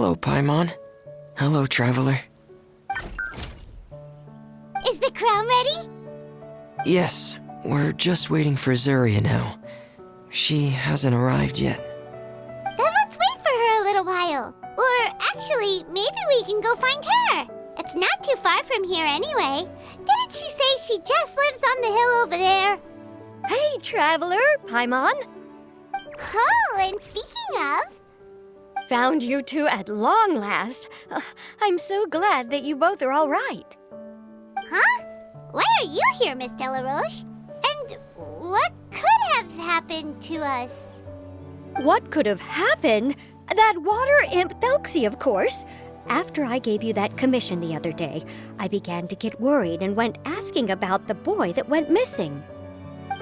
Hello, Paimon. Hello, traveler. Is the crown ready? Yes, we're just waiting for Zuria now. She hasn't arrived yet. Then let's wait for her a little while. Or actually, maybe we can go find her. It's not too far from here anyway. Didn't she say she just lives on the hill over there? Hey, traveler, Paimon. Oh, and speaking of... Found you two at long last. I'm so glad that you both are all right. Huh? Why are you here, Miss Delaroche? And what could have happened to us? What could have happened? That water imp Thelxie, of course. After I gave you that commission the other day, I began to get worried and went asking about the boy that went missing.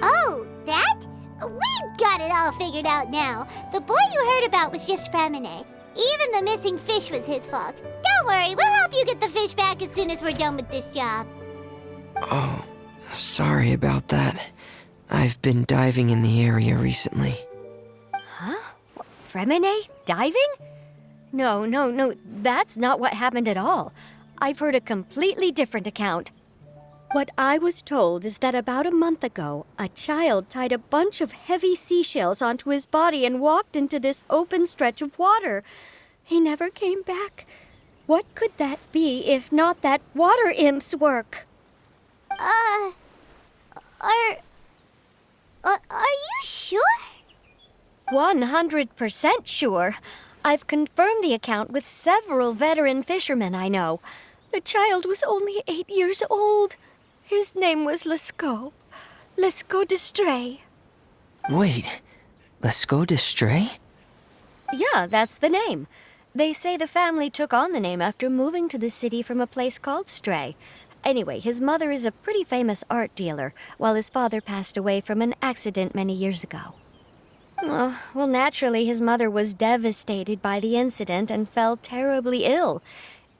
Oh, that? We've got it all figured out now. The boy you heard about was just Fremine. Even the missing fish was his fault. Don't worry, we'll help you get the fish back as soon as we're done with this job. Oh, sorry about that. I've been diving in the area recently. Huh? Fremine? Diving? No, that's not what happened at all. I've heard a completely different account. What I was told is that about a month ago, a child tied a bunch of heavy seashells onto his body and walked into this open stretch of water. He never came back. What could that be if not that water imp's work? Are you sure? 100% sure. I've confirmed the account with several veteran fishermen I know. The child was only 8 years old. His name was Lescaut. Lescaut d'Estray. Wait, Lescaut d'Estray? Yeah, that's the name. They say the family took on the name after moving to the city from a place called Stray. Anyway, his mother is a pretty famous art dealer, while his father passed away from an accident many years ago. Well, naturally, his mother was devastated by the incident and fell terribly ill.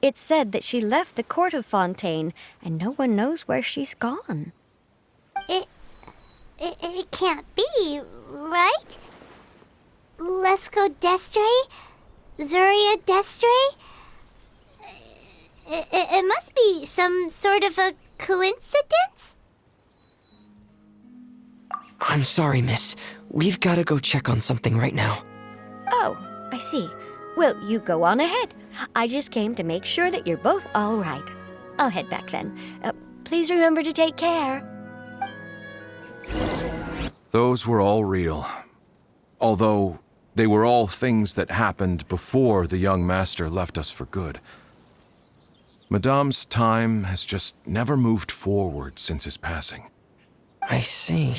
It's said that she left the court of Fontaine, and no one knows where she's gone. It can't be, right? Lescaut d'Estray? Zuria d'Estray? It must be some sort of a coincidence? I'm sorry, miss. We've got to go check on something right now. Oh, I see. Well, you go on ahead. I just came to make sure that you're both all right. I'll head back then. Please remember to take care. Those were all real. Although they were all things that happened before the young master left us for good. Madame's time has just never moved forward since his passing. I see.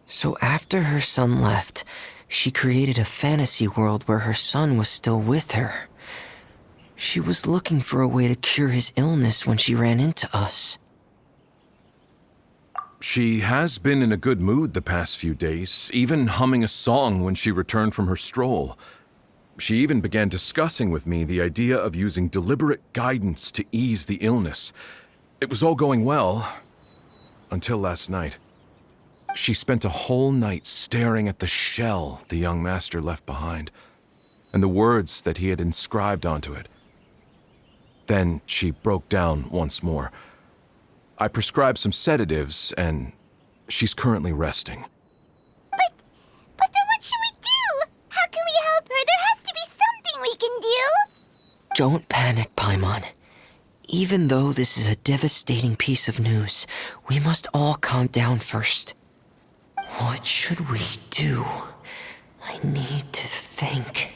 So after her son left, she created a fantasy world where her son was still with her. She was looking for a way to cure his illness when she ran into us. She has been in a good mood the past few days, even humming a song when she returned from her stroll. She even began discussing with me the idea of using deliberate guidance to ease the illness. It was all going well, until last night. She spent a whole night staring at the shell the young master left behind, and the words that he had inscribed onto it. Then she broke down once more. I prescribed some sedatives, and she's currently resting. But then what should we do? How can we help her? There has to be something we can do! Don't panic, Paimon. Even though this is a devastating piece of news, we must all calm down first. What should we do? I need to think.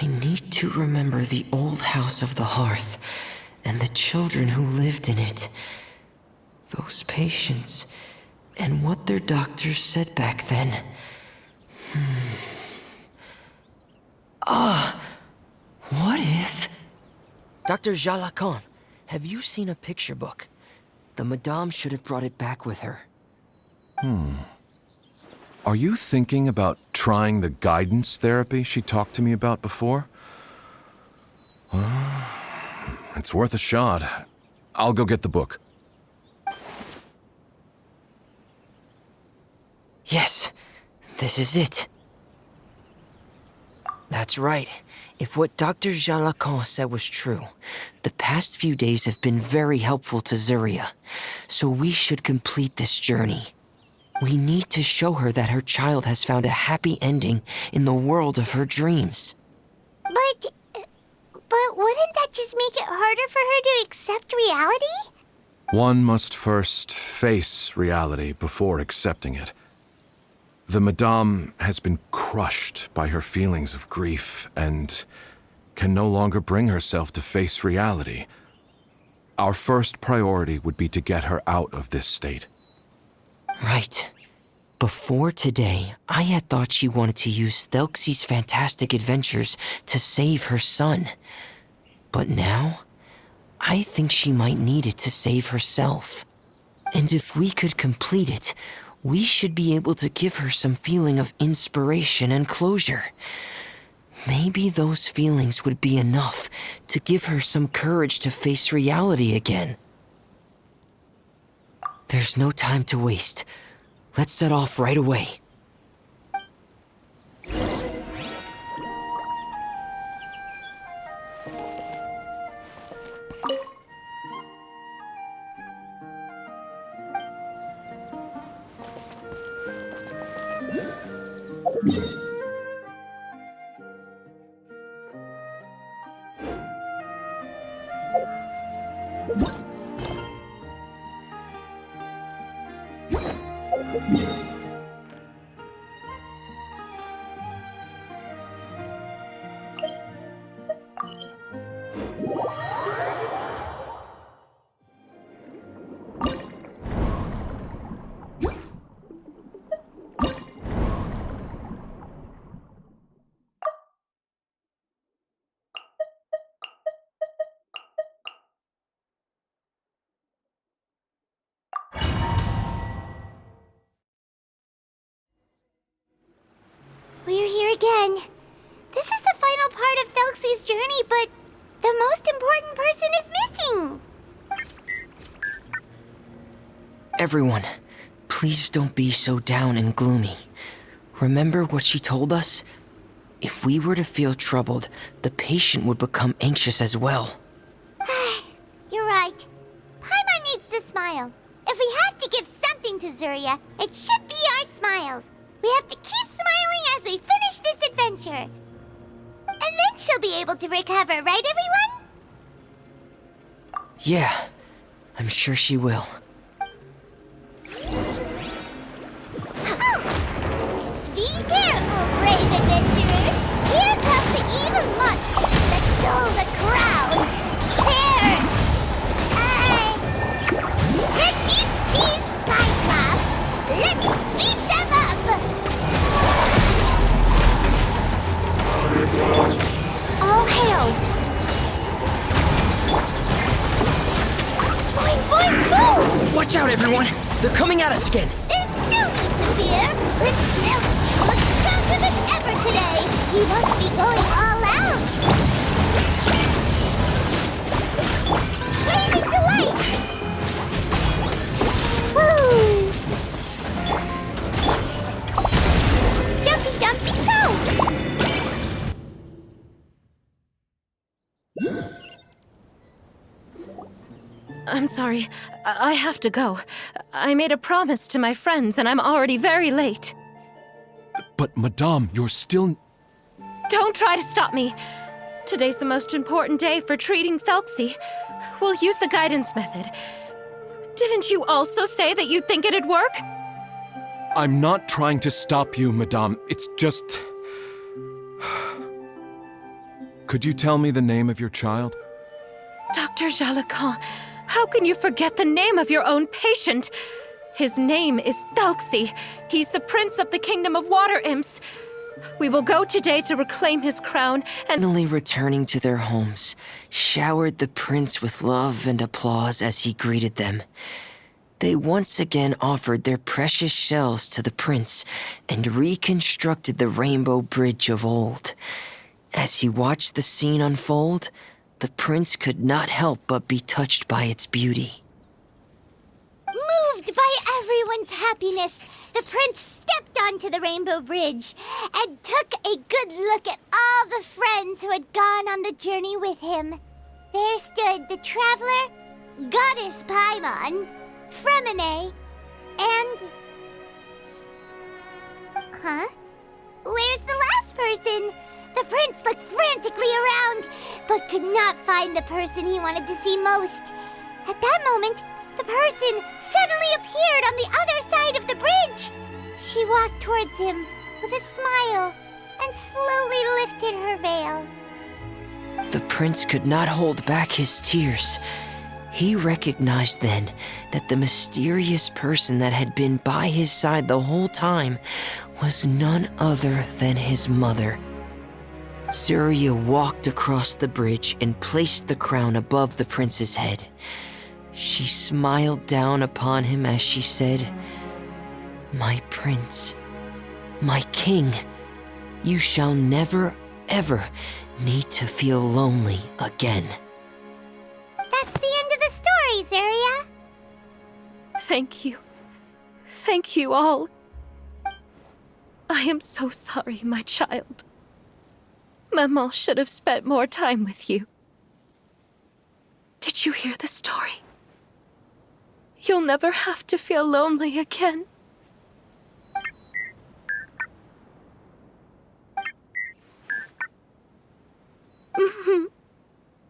I need to remember the old house of the hearth and the children who lived in it. Those patients and what their doctors said back then. What if... Dr. Jalacon, have you seen a picture book? The Madame should have brought it back with her. Are you thinking about trying the guidance therapy she talked to me about before? It's worth a shot. I'll go get the book. Yes, this is it. That's was right. If what Dr. Jean Lacan said was true, the past few days have been very helpful to Zuria, so we should complete this journey. We need to show her that her child has found a happy ending in the world of her dreams. But wouldn't that just make it harder for her to accept reality? One must first face reality before accepting it. The Madame has been crushed by her feelings of grief and can no longer bring herself to face reality. Our first priority would be to get her out of this state. Right. Before today, I had thought she wanted to use Thelxie's fantastic adventures to save her son. But now, I think she might need it to save herself. And if we could complete it, we should be able to give her some feeling of inspiration and closure. Maybe those feelings would be enough to give her some courage to face reality again. There's no time to waste. Let's set off right away. We're here again. This is the final part of Thelxie's journey, but the most important person is missing. Everyone, please don't be so down and gloomy. Remember what she told us? If we were to feel troubled, the patient would become anxious as well. You're right. Paimon needs to smile. If we have to give something to Zuria, it should be our smiles. We have to keep smiling as we finish this adventure. And then she'll be able to recover, right, everyone? Yeah, I'm sure she will. Be careful, brave adventurers! Here comes the evil monster that stole the crown! There! Let me see Cyclops! Let me beat them up! All hail! Boing, boing, boom! Watch out, everyone! They're coming at us again! There's no need to fear! Prince Thelxie looks stronger than ever today! He must be going all out! Flaming delight! Woo! Jumpy, jumpy, go! I'm sorry. I have to go. I made a promise to my friends, and I'm already very late. But, Madame, you're still... Don't try to stop me. Today's the most important day for treating Thelxie. We'll use the guidance method. Didn't you also say that you think it'd work? I'm not trying to stop you, Madame. It's just... Could you tell me the name of your child? Dr. Jalacan, how can you forget the name of your own patient? His name is Thelxie. He's the prince of the kingdom of water imps. We will go today to reclaim his crown and... Finally returning to their homes, showered the prince with love and applause as he greeted them. They once again offered their precious shells to the prince and reconstructed the rainbow bridge of old. As he watched the scene unfold, the prince could not help but be touched by its beauty. Moved by everyone's happiness, the prince stepped onto the Rainbow Bridge and took a good look at all the friends who had gone on the journey with him. There stood the traveler, Goddess Paimon, Fremine, and... Huh? Where's the last person? The prince looked frantically around, but could not find the person he wanted to see most. At that moment, the person suddenly appeared on the other side of the bridge. She walked towards him with a smile and slowly lifted her veil. The prince could not hold back his tears. He recognized then that the mysterious person that had been by his side the whole time was none other than his mother. Zuria walked across the bridge and placed the crown above the prince's head. She smiled down upon him as she said, "My prince, my king, you shall never, ever need to feel lonely again." That's the end of the story, Zuria. Thank you. Thank you all. I am so sorry, my child. Maman should have spent more time with you. Did you hear the story? You'll never have to feel lonely again.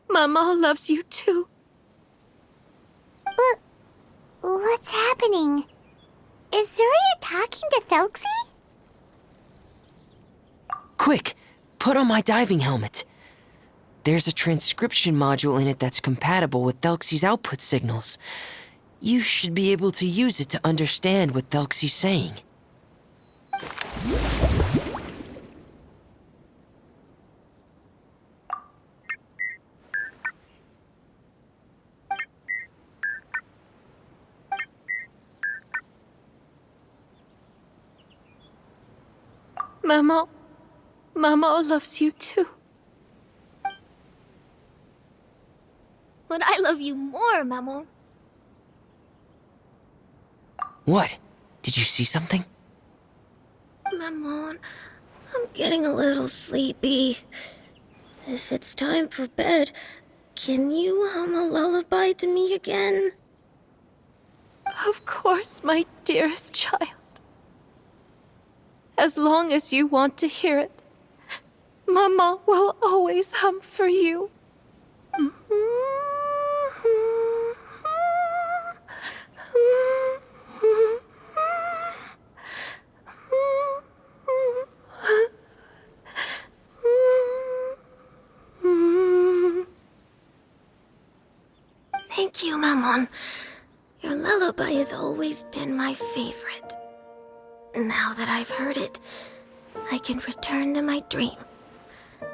Maman loves you too. What's happening? Is Zuria talking to Thelxie? Quick, put on my diving helmet. There's a transcription module in it that's compatible with Thelxie's output signals. You should be able to use it to understand what Thelxie's saying. Maman loves you too. But I love you more, Maman. What? Did you see something? Maman, I'm getting a little sleepy. If it's time for bed, can you hum a lullaby to me again? Of course, my dearest child. As long as you want to hear it, Mama will always hum for you. Thank you, Maman. Your lullaby has always been my favorite. Now that I've heard it, I can return to my dream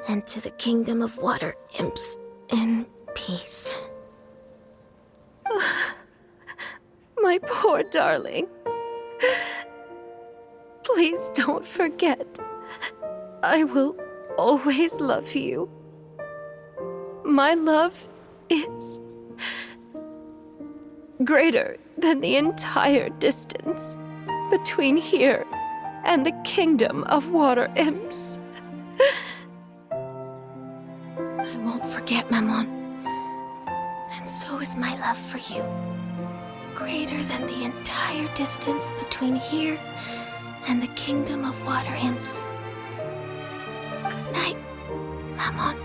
and to the kingdom of water imps in peace. My poor darling. Please don't forget. I will always love you. My love is greater than the entire distance between here and the kingdom of water imps. I won't forget, Maman. And so is my love for you. Greater than the entire distance between here and the kingdom of water imps. Good night, Maman.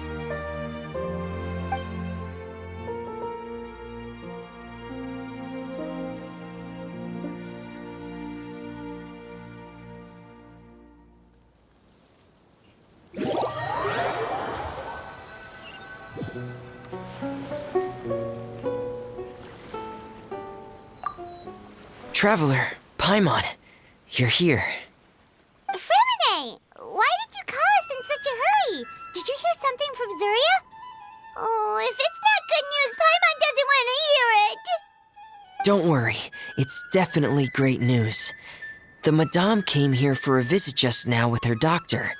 Traveler, Paimon, you're here. Fremine, why did you call us in such a hurry? Did you hear something from Zuria? Oh, if it's not good news, Paimon doesn't want to hear it. Don't worry, it's definitely great news. The Madame came here for a visit just now with her doctor.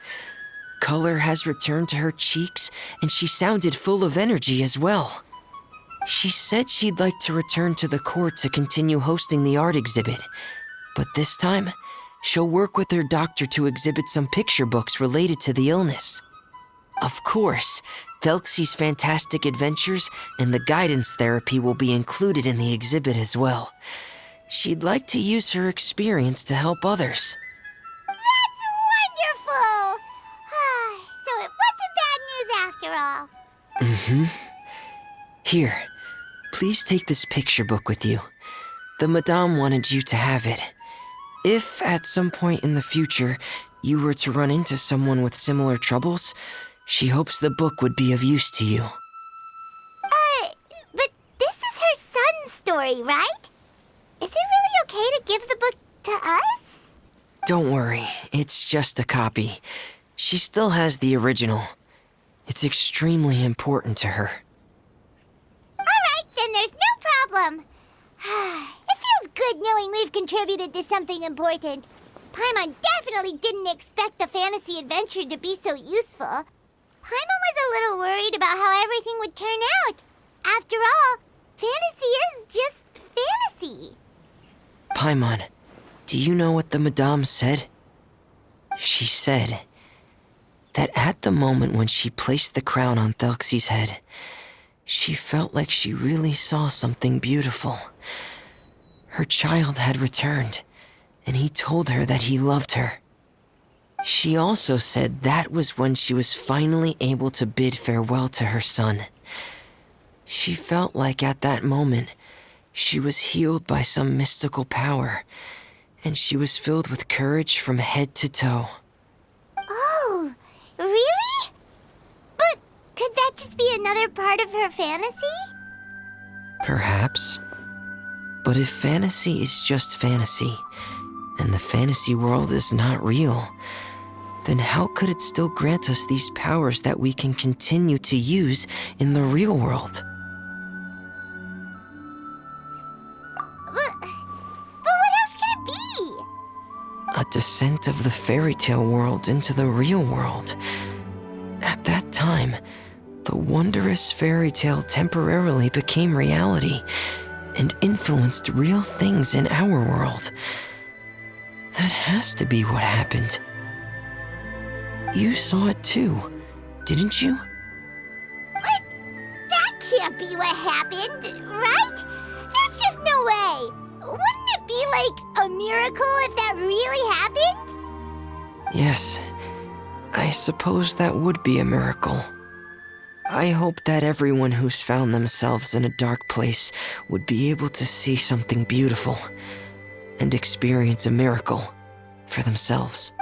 Color has returned to her cheeks, and she sounded full of energy as well. She said she'd like to return to the court to continue hosting the art exhibit, but this time, She'll work with her doctor to exhibit some picture books related to the illness. Of course, Thelxie's fantastic adventures and the guidance therapy will be included in the exhibit as well. She'd like to use her experience to help others. That's wonderful! So it wasn't bad news after all. Mm-hmm. Here, please take this picture book with you. The Madame wanted you to have it. If, at some point in the future, you were to run into someone with similar troubles, she hopes the book would be of use to you. But this is her son's story, right? Is it really okay to give the book to us? Don't worry, it's just a copy. She still has the original. It's extremely important to her. Alright, then there's no problem. It feels good knowing we've contributed to something important. Paimon definitely didn't expect the fantasy adventure to be so useful. Paimon was a little worried about how everything would turn out. After all, fantasy is just fantasy. Paimon, do you know what the Madame said? She said that at the moment when she placed the crown on Thelxie's head, she felt like she really saw something beautiful. Her child had returned, and he told her that he loved her. She also said that was when she was finally able to bid farewell to her son. She felt like at that moment, she was healed by some mystical power, and she was filled with courage from head to toe. Oh, really? But could that just be another part of her fantasy? Perhaps. But if fantasy is just fantasy, and the fantasy world is not real, then how could it still grant us these powers that we can continue to use in the real world? But what else could it be? A descent of the fairy tale world into the real world. At that time, the wondrous fairy tale temporarily became reality and influenced real things in our world. That has to be what happened. You saw it too, didn't you? But that can't be what happened, right? There's just no way. Wouldn't it be like a miracle if that really happened? Yes, I suppose that would be a miracle. I hope that everyone who's found themselves in a dark place would be able to see something beautiful and experience a miracle for themselves.